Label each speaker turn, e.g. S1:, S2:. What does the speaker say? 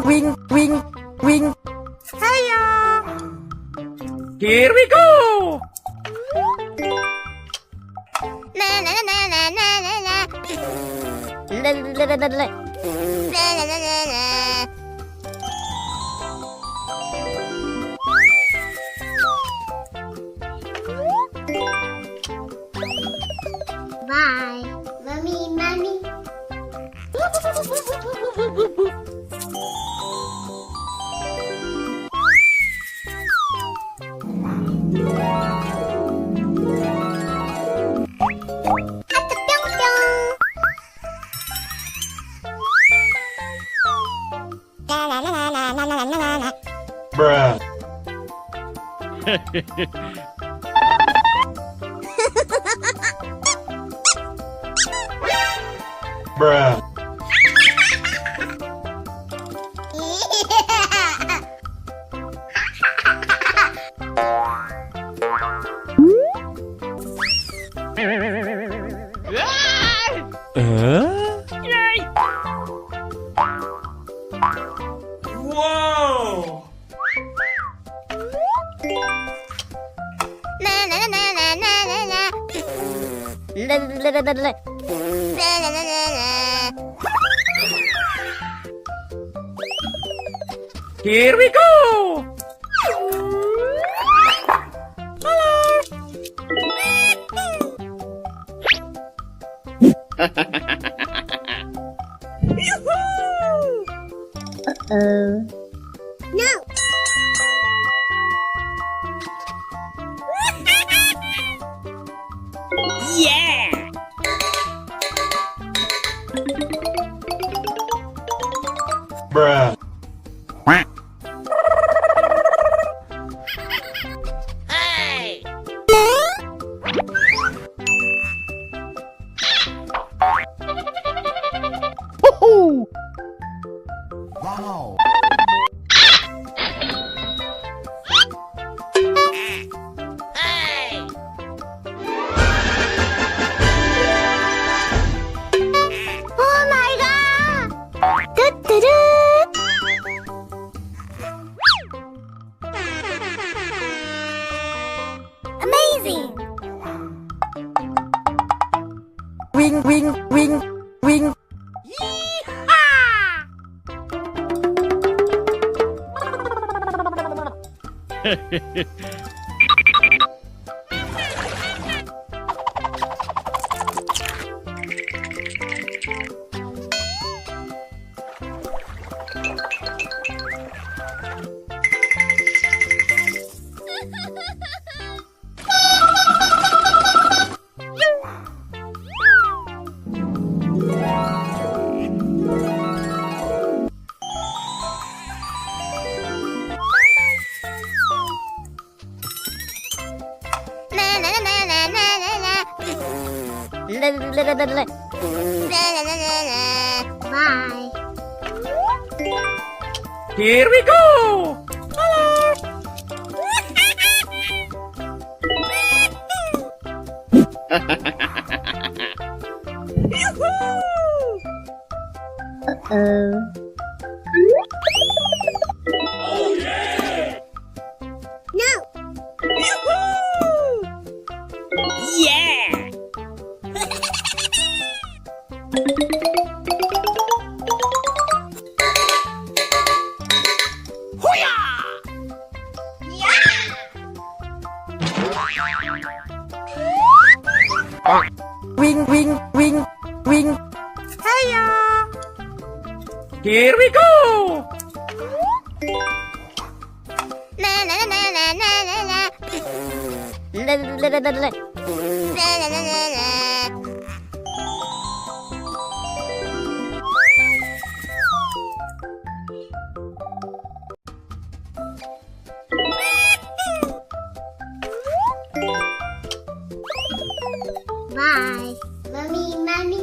S1: wing, wing, wing.
S2: Hiya!
S3: Here we go!
S2: La la la la la la la.
S1: La la la la la.
S2: La la la la la. Bye, mommy, mommy.
S3: Bruh. Bruh. Whoa!
S2: La la la la la la la.
S1: La la la la la.
S2: La la la la la.
S3: Here we go!
S1: Uh-oh.
S2: No.
S3: Yeah! Bruh.
S2: Hey.
S1: Woohoo!
S4: Wow!
S2: Hey. Oh my god. Da-da-da. Amazing.
S1: Wing, wing, wing, wing.
S2: La la la la la la la la.
S1: La la la la la.
S2: La la la la la. Bye.
S3: Here we go!
S1: Uh-oh.
S2: No.
S3: Yeah!
S1: Wing, wing, wing, wing.
S2: Hiya.
S3: Here we go!
S2: La la la la la la la la.
S1: La la la la la.
S2: La la la la la. Bye, mommy, mommy.